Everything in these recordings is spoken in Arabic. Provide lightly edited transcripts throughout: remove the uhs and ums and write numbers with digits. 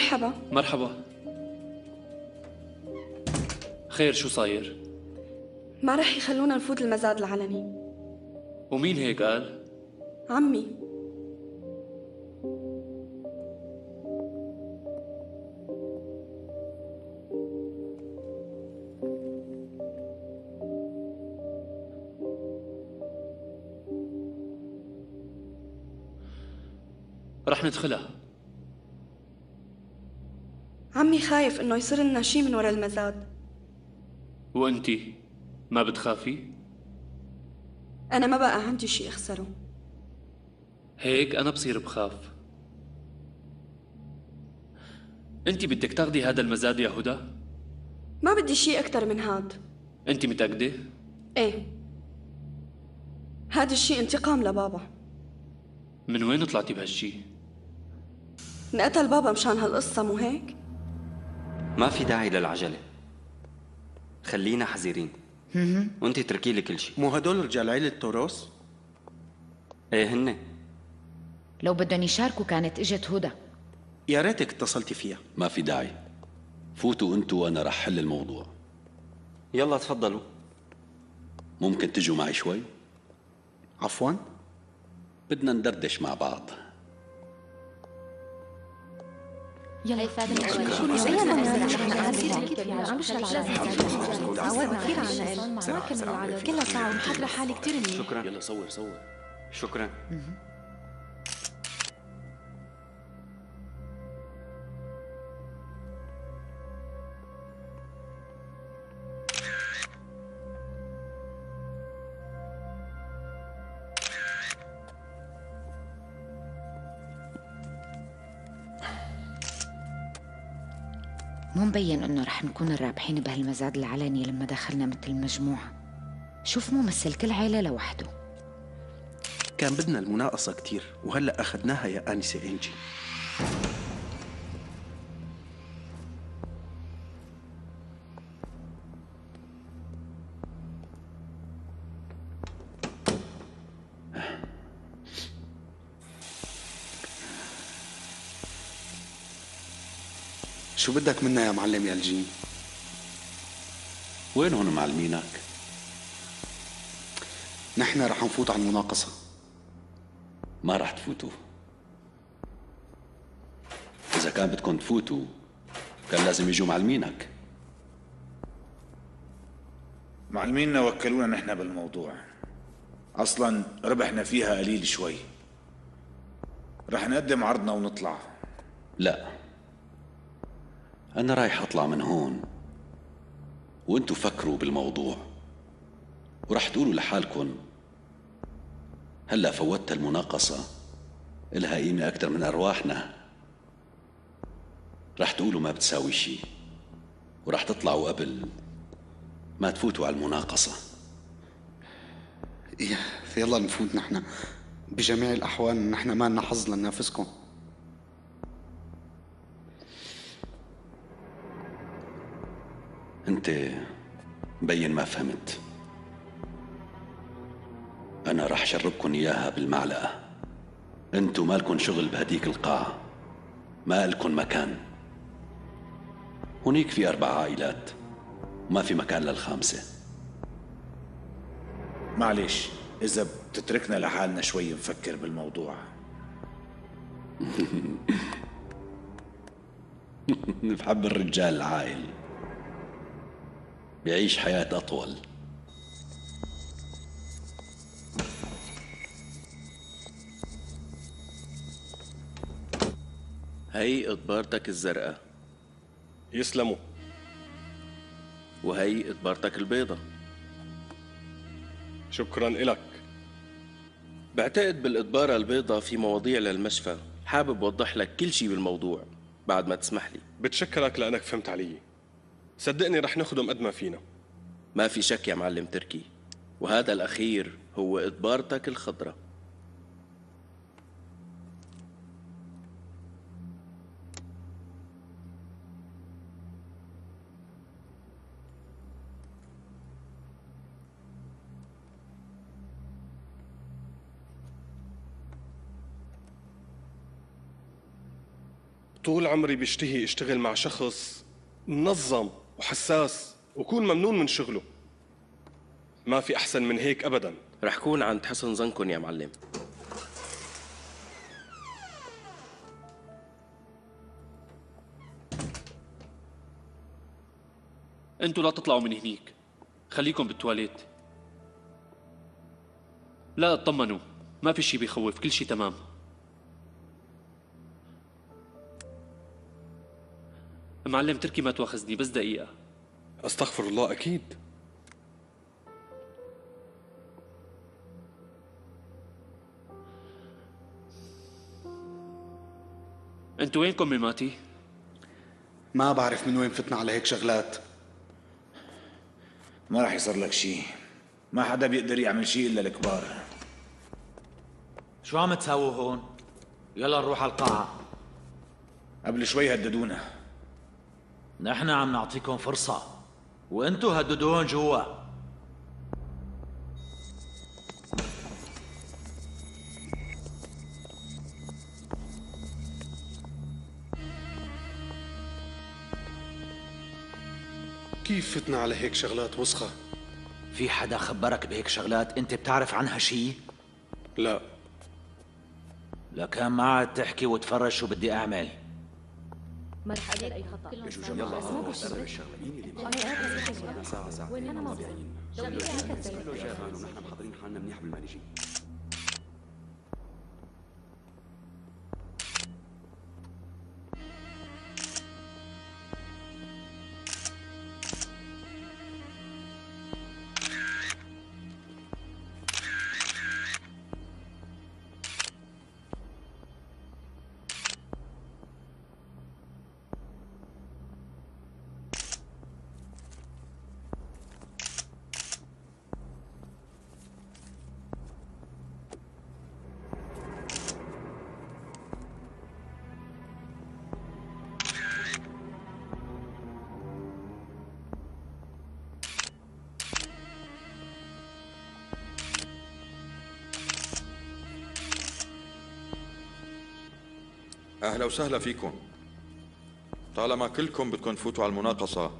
مرحبا. مرحبا. خير، شو صاير؟ ما رح يخلونا نفوت المزاد العلني. ومين هيك قال؟ عمي. رح ندخلها. عمي خايف انه يصير لنا شي من ورا المزاد. وانتي ما بتخافي؟ انا ما بقى عندي شي اخسره. هيك انا بصير بخاف. انتي بدك تاخدي هذا المزاد يا هدى؟ ما بدي شي اكتر من هاد. انتي متأكدة؟ ايه، هاد الشي انتقام لبابا. من وين طلعتي بهالشي؟ انقتل بابا مشان هالقصة، مو هيك؟ ما في داعي للعجلة، خلينا حذرين. وانت اتركي لي كل شيء. مو هدول رجال عيلة توروس؟ ايه هن. لو بدهم يشاركوا كانت اجت هدى. يا ريتك اتصلتي فيها. ما في داعي، فوتوا انتوا وانا رح حل الموضوع. يلا تفضلوا. ممكن تجوا معي شوي؟ عفوا؟ بدنا ندردش مع بعض. يلا فادي كلها ساعة ومحضرة حالي كتير منيح. شكرا. يلا صور. شكرا. مو مبين انه رح نكون الرابحين بهالمزاد العلني لما دخلنا مثل المجموعة. شوف ممثل كل عيلة لوحده. كان بدنا المناقصة كتير وهلأ أخذناها يا آنسة إنجي. شو بدك منا يا معلم يا الجين؟ وين هون معلمينك؟ نحن رح نفوت على المناقصة. ما رح تفوتوا. إذا كان بدكم تفوتوا كان لازم يجوا معلمينك. معلميننا وكلونا نحن بالموضوع، أصلا ربحنا فيها قليل شوي. رح نقدم عرضنا ونطلع. لا، أنا رايح أطلع من هون وأنتوا فكروا بالموضوع ورح تقولوا لحالكم هلا فوتت المناقصة إلها قيمة أكثر من أرواحنا. رح تقولوا ما بتساوي شيء ورح تطلعوا قبل ما تفوتوا على المناقصة. يلا نفوت نحن. بجميع الأحوال نحن ما لنا حظ لننافسكم. أنت مبين ما فهمت. أنا رح شربكن إياها بالمعلقة. أنتوا مالكن شغل بهديك القاعة، ما لكن مكان. هنيك في 4 عائلات وما في مكان للخامسة. معلش، إذا بتتركنا لحالنا شوي نفكر بالموضوع. بحب الرجال العاقل، بيعيش حياة أطول. هي إطبارتك الزرقاء. يسلموا. وهي إطبارتك البيضة. شكرا إلك. بعتقد بالإطبارة البيضة في مواضيع للمشفى، حابب وضح لك كل شي بالموضوع بعد ما تسمح لي. بتشكرك لأنك فهمت علي. صدقني رح نخدم قد ما فينا. ما في شك يا معلم تركي، وهذا الأخير هو إطبارتك الخضراء. طول عمري بشتهي اشتغل مع شخص منظم وحساس وكون ممنون من شغله. ما في أحسن من هيك أبدا. رح كون عند حسن ظنكن يا معلم. انتوا لا تطلعوا من هنيك، خليكم بالتواليت. لا اطمنوا، ما في شي بيخوف، كل شي تمام. معلم تركي ما تواخذني، بس دقيقة. أستغفر الله. أكيد. انتوا وينكم مماتي؟ ما بعرف من وين فتنا على هيك شغلات. ما راح يصير لك شيء، ما حدا بيقدر يعمل شيء إلا الكبار. شو عم تساووا هون؟ يلا نروح على القاعة. قبل شوي هددونا. نحن عم نعطيكم فرصة وانتو هددوهم جوا. كيف فتنا على هيك شغلات وسخة؟ في حدا خبرك بهيك شغلات انت بتعرف عنها شي؟ لا. لكان ما عاد تحكي وتفرج شو بدي اعمل. ما رح اقبل اي خطا. وين انا ما ونحن محضرين حالنا منيح بالمانجين. أهلا وسهلا فيكم. طالما كلكم بدكم تفوتوا على المناقصة،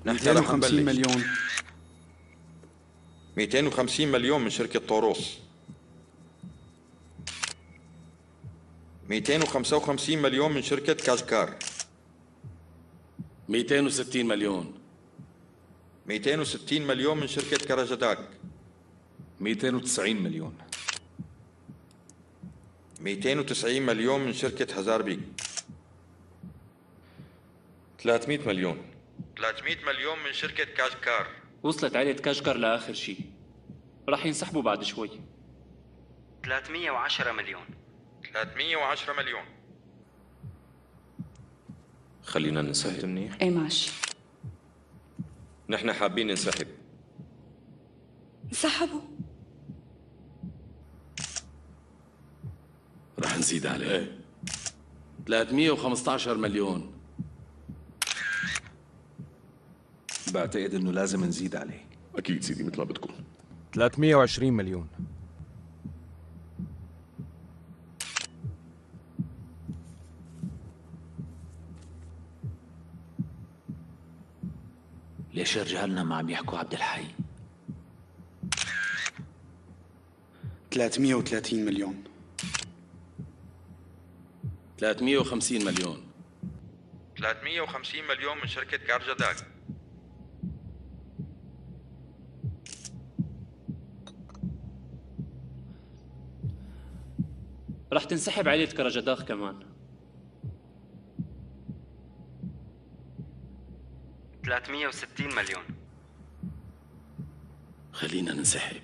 نحن رح نبلش. 250 مليون. 250 مليون من شركة طوروس. 255 مليون من شركة كاشكار. 260 مليون. 260 مليون من شركة كراجداك. 290 مليون. 290 مليون من شركة هزاربيك. 300 مليون. 300 مليون من شركة كاشكار. وصلت عيلة كاشكر لآخر شي، راح ينسحبوا بعد شوي. 310 مليون. 310 مليون. خلينا ننسحب منيح. ايه ماشي. نحن حابين ننسحب. انسحبوا. رح نزيد عليه. 315 مليون. بعتقد انه لازم نزيد عليه. أكيد سيدي مثل ما بدكم. 320 مليون. ليش رجالنا ما عم يحكوا عبد الحي؟ 330 مليون. 350 مليون. 350 مليون من شركة كارجداك. رح تنسحب عيلة كراجداخ كمان. 360 مليون. خلينا ننسحب.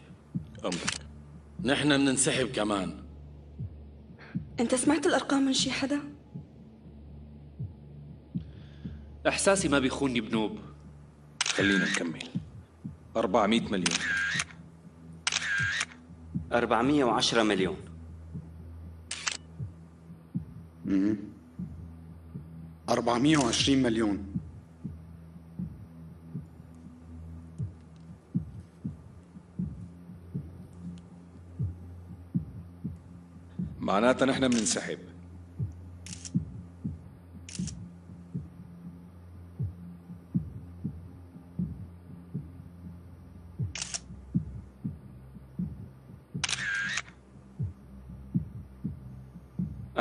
أمرك. نحن بننسحب كمان. انت سمعت الارقام من شي حدا؟ إحساسي ما بيخونني بنوب. خلينا نكمل. 400 مليون. 410 مليون. 420 مليون. معناتها نحن بننسحب.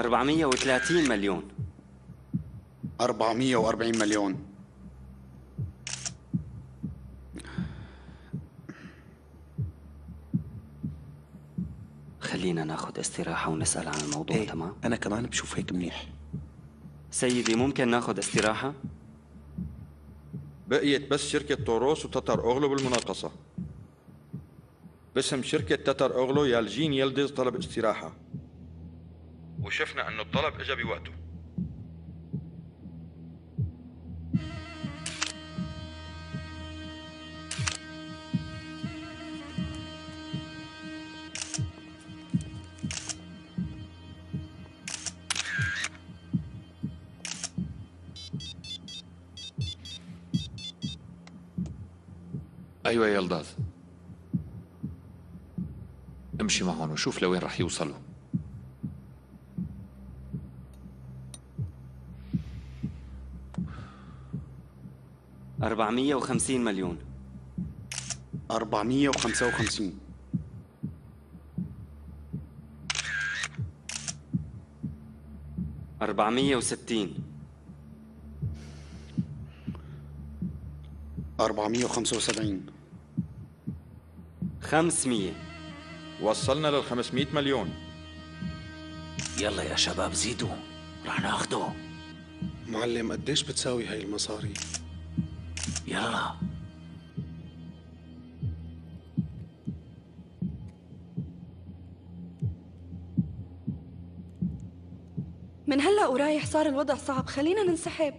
430 مليون. 440 مليون. خلينا ناخد استراحة ونسأل عن الموضوع. إيه؟ تمام؟ أنا كمان بشوف هيك منيح. سيدي ممكن ناخد استراحة؟ بقيت بس شركة طوروس وتتر أغلو بالمناقصة. باسم شركة تتر أغلو يالجين يلدز طلب استراحة، وشفنا أنه الطلب إجا بوقته. أيوة يا يلداز، امشي معهم وشوف لوين رح يوصلوا. $450 مليون. 455. 460. 475. 500. وصلنا لل 500 مليون. يلا يا شباب زيدوا، رح ناخده. معلم قديش بتساوي هاي المصاري؟ يلا. من هلأ ورايح صار الوضع صعب، خلينا ننسحب.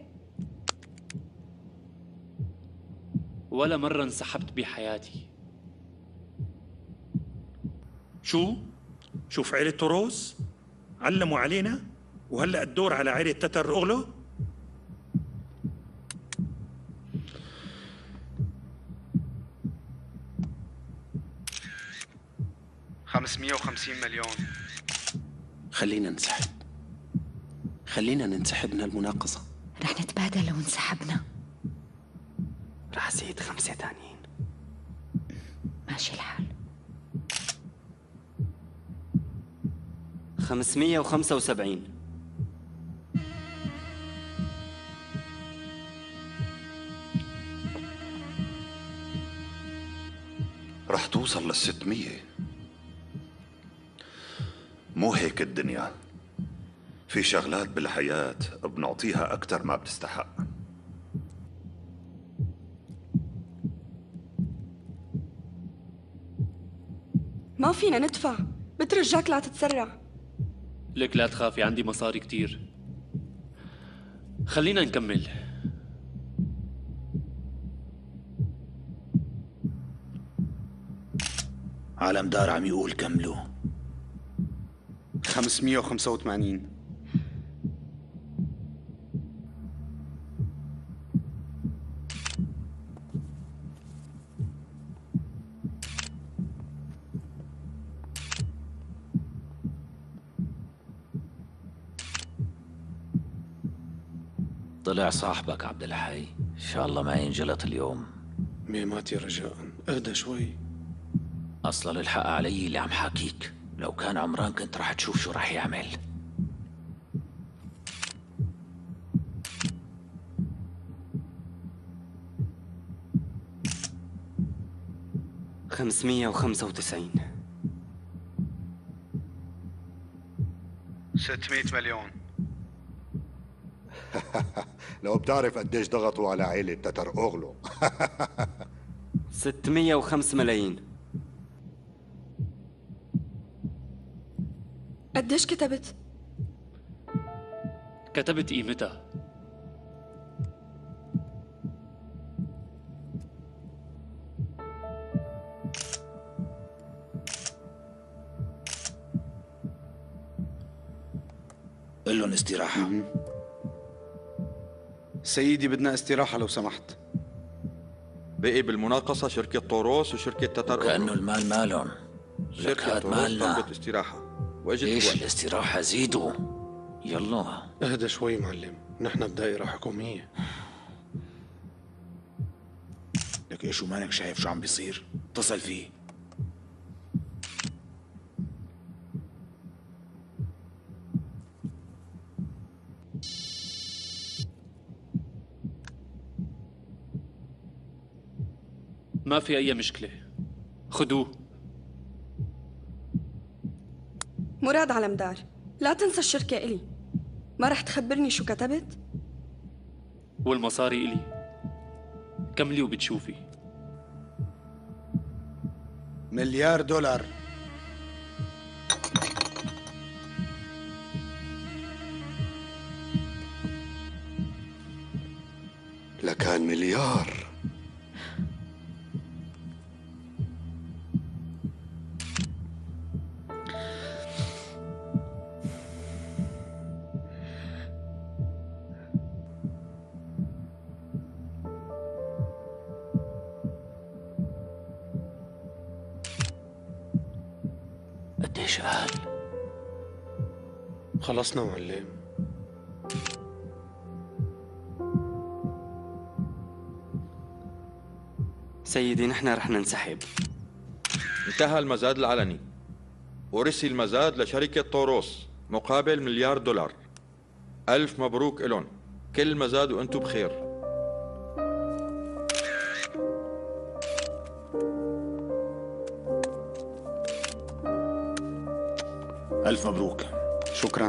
ولا مرة انسحبت بحياتي. شوف عيلة طوروس علموا علينا، وهلأ الدور على عيلة تتر أغلو. $550 مليون. خلينا ننسحب من المناقصة. رح نتبادل لو انسحبنا. رح زيد 5 تانيين. ماشي الحال. 575. رح توصل لل600. مو هيك الدنيا، في شغلات بالحياة بنعطيها أكتر ما بتستحق. ما فينا ندفع، بترجاك لا تتسرع. لك لا تخافي، عندي مصاري كتير. خلينا نكمل. عالم دار عم يقول كملوا. 585. طلع صاحبك عبد الحي، ان شاء الله ما ينجلط اليوم. ميماتي رجاء اهدى شوي. اصلا الحق علي اللي عم حاكيك، لو كان عمران كنت رح تشوف شو رح يعمل. $595. 600 مليون. لو بتعرف قديش ضغطوا على عيلة تتر أغلو. 605 ملايين. قديش كتبت؟ كتبت قيمتها. قل لهم استراحة. سيدي بدنا استراحة لو سمحت. بقي بالمناقصة شركة طوروس وشركة تتر أغلو. كأنه المال مالهم. شركة طوروس طلبت استراحة واجت ليش بوقت. الاستراحة؟ زيدوا يلا. اهدى شوي معلم، نحن بدائرة حكومية. لك ايش ومانك شايف شو عم بيصير؟ اتصل فيه. ما في أي مشكلة، خدوه. مراد علمدار، لا تنسى الشركة إلي. ما رح تخبرني شو كتبت؟ والمصاري إلي. كملي وبتشوفي. $1,000,000,000. لكان مليار. قديش قال؟ خلصنا معلم. سيدي نحن رح ننسحب. انتهى المزاد العلني، ورثي المزاد لشركة طوروس مقابل $1,000,000. ألف مبروك إلون، كل مزاد وأنتم بخير. ألف مبروك. شكرا.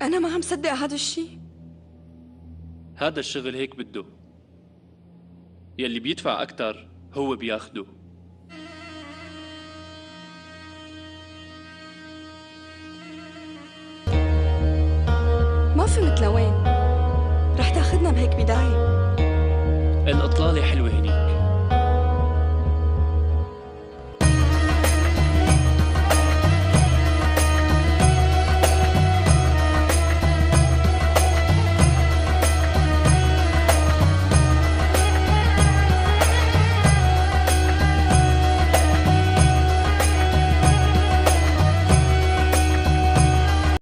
أنا ما عم صدق هذا الشيء. هذا الشغل هيك بده، يلي بيدفع أكتر هو بياخده. ما فهمت لوين رح تاخدنا بهيك بداية. الإطلالة حلوة هني،